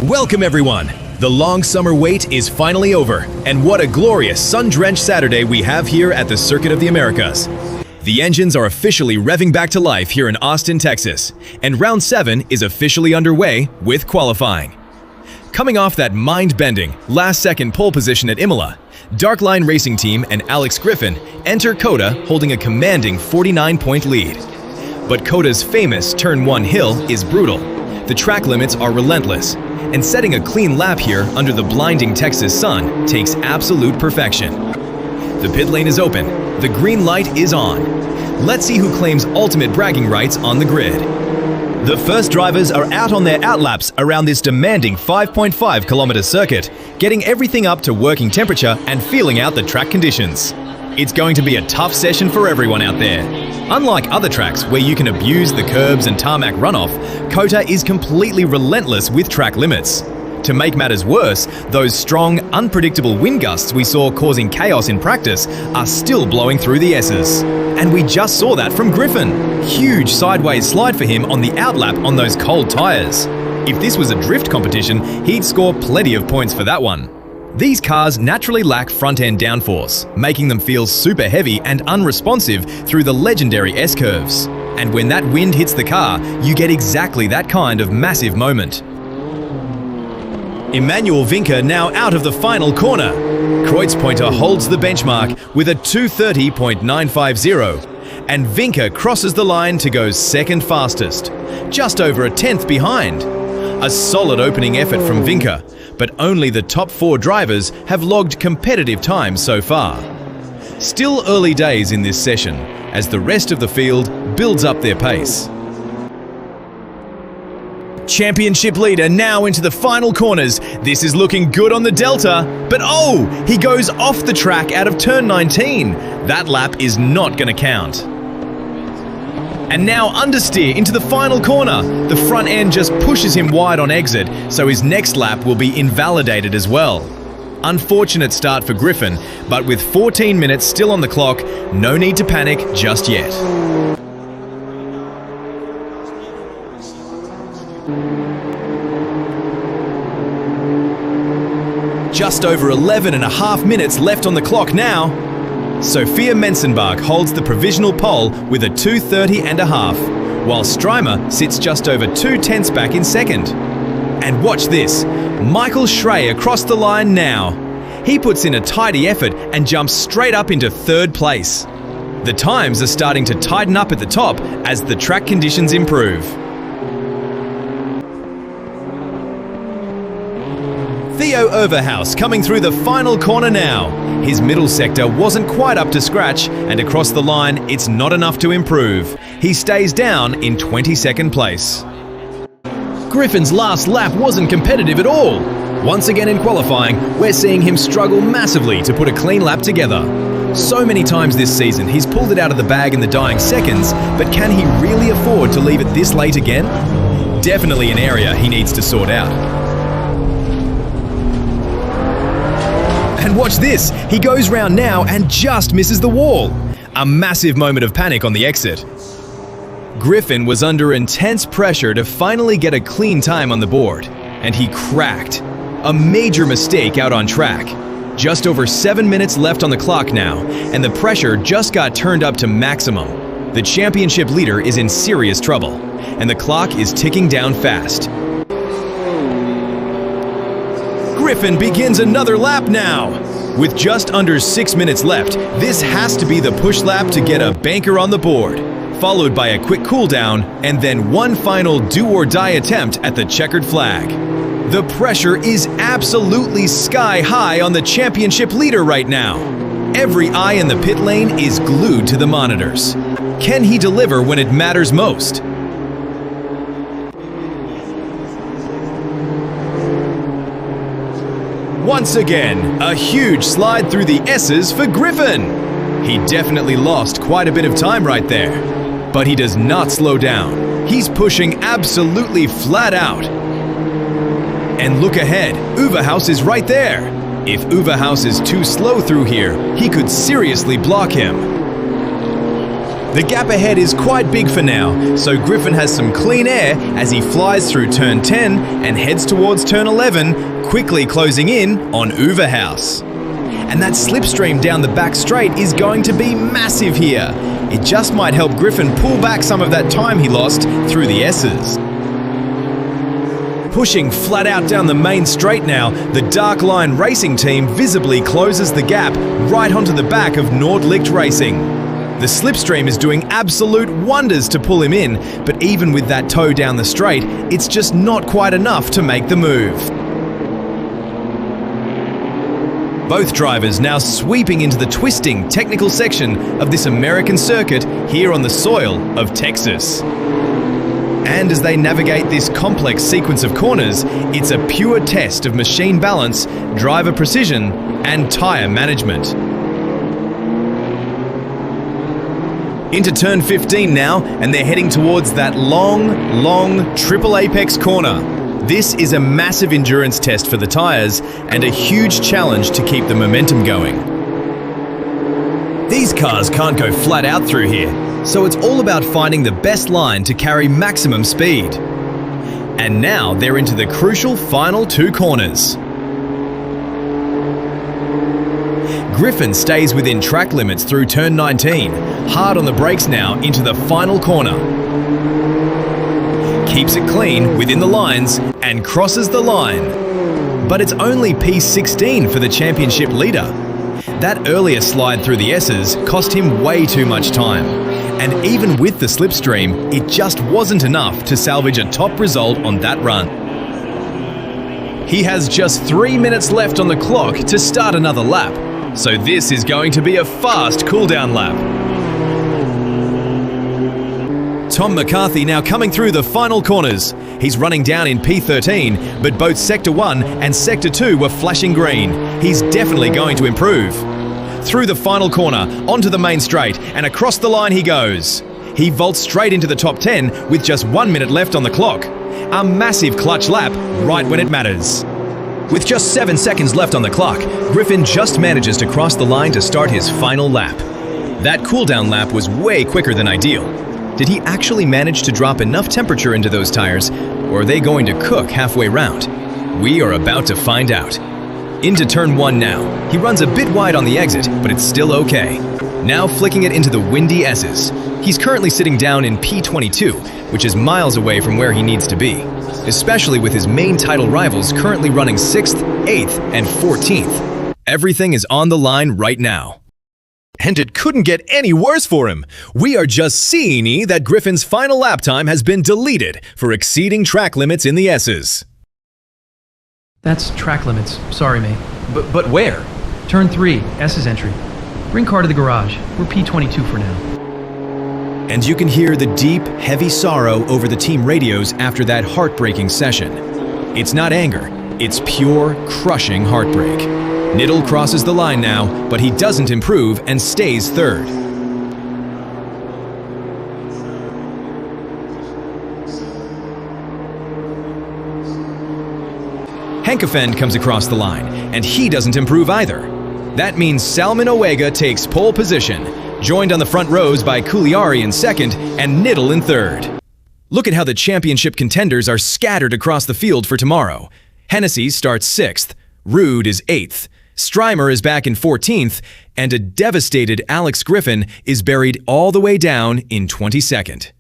Welcome everyone! The long summer wait is finally over, and what a glorious sun-drenched Saturday we have here at the Circuit of the Americas. The engines are officially revving back to life here in Austin, Texas, and round 7 is officially underway with qualifying. Coming off that mind-bending, last-second pole position at Imola, Darkline Racing Team and Alex Griffin enter COTA holding a commanding 49-point lead. But COTA's famous Turn 1 hill is brutal. The track limits are relentless, and setting a clean lap here under the blinding Texas sun takes absolute perfection. The pit lane is open, the green light is on. Let's see who claims ultimate bragging rights on the grid. The first drivers are out on their outlaps around this demanding 5.5-kilometer circuit, getting everything up to working temperature and feeling out the track conditions. It's going to be a tough session for everyone out there. Unlike other tracks where you can abuse the curbs and tarmac runoff, COTA is completely relentless with track limits. To make matters worse, those strong, unpredictable wind gusts we saw causing chaos in practice are still blowing through the S's. And we just saw that from Griffin. Huge sideways slide for him on the outlap on those cold tyres. If this was a drift competition, he'd score plenty of points for that one. These cars naturally lack front-end downforce, making them feel super heavy and unresponsive through the legendary S-curves. And when that wind hits the car, you get exactly that kind of massive moment. Emmanuel Vinca now out of the final corner. Kreutzpointer holds the benchmark with a 2:30.950, and Vinca crosses the line to go second fastest, just over a tenth behind. A solid opening effort from Vinca, but only the top 4 drivers have logged competitive times so far. Still early days in this session, as the rest of the field builds up their pace. Championship leader now into the final corners. This is looking good on the Delta, but oh, he goes off the track out of turn 19. That lap is not going to count. And now understeer into the final corner. The front end just pushes him wide on exit, so his next lap will be invalidated as well. Unfortunate start for Griffin, but with 14 minutes still on the clock, no need to panic just yet. Just over 11.5 minutes left on the clock now. Sophia Mensenbach holds the provisional pole with a 2:30.5, while Streimer sits just over 2/10 back in second. And watch this, Michael Schrey across the line now. He puts in a tidy effort and jumps straight up into 3rd place. The times are starting to tighten up at the top as the track conditions improve. Theo Overhaus coming through the final corner now. His middle sector wasn't quite up to scratch, and across the line, it's not enough to improve. He stays down in 22nd place. Griffin's last lap wasn't competitive at all. Once again in qualifying, we're seeing him struggle massively to put a clean lap together. So many times this season, he's pulled it out of the bag in the dying seconds, but can he really afford to leave it this late again? Definitely an area he needs to sort out. And watch this, he goes round now and just misses the wall. A massive moment of panic on the exit. Griffin was under intense pressure to finally get a clean time on the board, and he cracked. A major mistake out on track. Just over 7 minutes left on the clock now, and the pressure just got turned up to maximum. The championship leader is in serious trouble, and the clock is ticking down fast. Griffin begins another lap now. With just under 6 minutes left, this has to be the push lap to get a banker on the board, followed by a quick cool down, and then one final do-or-die attempt at the checkered flag. The pressure is absolutely sky high on the championship leader right now. Every eye in the pit lane is glued to the monitors. Can he deliver when it matters most? Once again, a huge slide through the S's for Griffin. He definitely lost quite a bit of time right there, but he does not slow down. He's pushing absolutely flat out. And look ahead, Overhaus is right there. If Overhaus is too slow through here, he could seriously block him. The gap ahead is quite big for now, so Griffin has some clean air as he flies through turn 10 and heads towards turn 11, quickly closing in on Uverhouse. And that slipstream down the back straight is going to be massive here. It just might help Griffin pull back some of that time he lost through the S's. Pushing flat out down the main straight now, the Dark Line Racing team visibly closes the gap right onto the back of Nordlicht Racing. The slipstream is doing absolute wonders to pull him in, but even with that tow down the straight, it's just not quite enough to make the move. Both drivers now sweeping into the twisting technical section of this American circuit here on the soil of Texas. And as they navigate this complex sequence of corners, it's a pure test of machine balance, driver precision, and tyre management. Into turn 15 now, and they're heading towards that long triple apex corner. This is a massive endurance test for the tyres and a huge challenge to keep the momentum going. These cars can't go flat out through here, so it's all about finding the best line to carry maximum speed. And now they're into the crucial final two corners. Griffin stays within track limits through turn 19, hard on the brakes now into the final corner. Keeps it clean within the lines and crosses the line. But it's only P16 for the championship leader. That earlier slide through the S's cost him way too much time. And even with the slipstream, it just wasn't enough to salvage a top result on that run. He has just 3 minutes left on the clock to start another lap. So this is going to be a fast cooldown lap. Tom McCarthy now coming through the final corners. He's running down in P13, but both Sector 1 and Sector 2 were flashing green. He's definitely going to improve. Through the final corner, onto the main straight, and across the line he goes. He vaults straight into the top 10 with just 1 minute left on the clock. A massive clutch lap right when it matters. With just 7 seconds left on the clock, Griffin just manages to cross the line to start his final lap. That cooldown lap was way quicker than ideal. Did he actually manage to drop enough temperature into those tires, or are they going to cook halfway round? We are about to find out. Into turn 1 now. He runs a bit wide on the exit, but it's still okay. Now flicking it into the windy S's. He's currently sitting down in P22, which is miles away from where he needs to be, especially with his main title rivals currently running 6th, 8th, and 14th. Everything is on the line right now. And it couldn't get any worse for him. We are just seeing that Griffin's final lap time has been deleted for exceeding track limits in the S's. That's track limits. Sorry, mate. But where? Turn 3, S's entry. Bring car to the garage. We're P22 for now. And you can hear the deep, heavy sorrow over the team radios after that heartbreaking session. It's not anger, it's pure, crushing heartbreak. Niddle crosses the line now, but he doesn't improve and stays third. Henkefend comes across the line, and he doesn't improve either. That means Salman Owega takes pole position, joined on the front rows by Cugliari in second and Niddle in third. Look at how the championship contenders are scattered across the field for tomorrow. Hennessy starts 6th, Rude is 8th, Strymer is back in 14th, and a devastated Alex Griffin is buried all the way down in 22nd.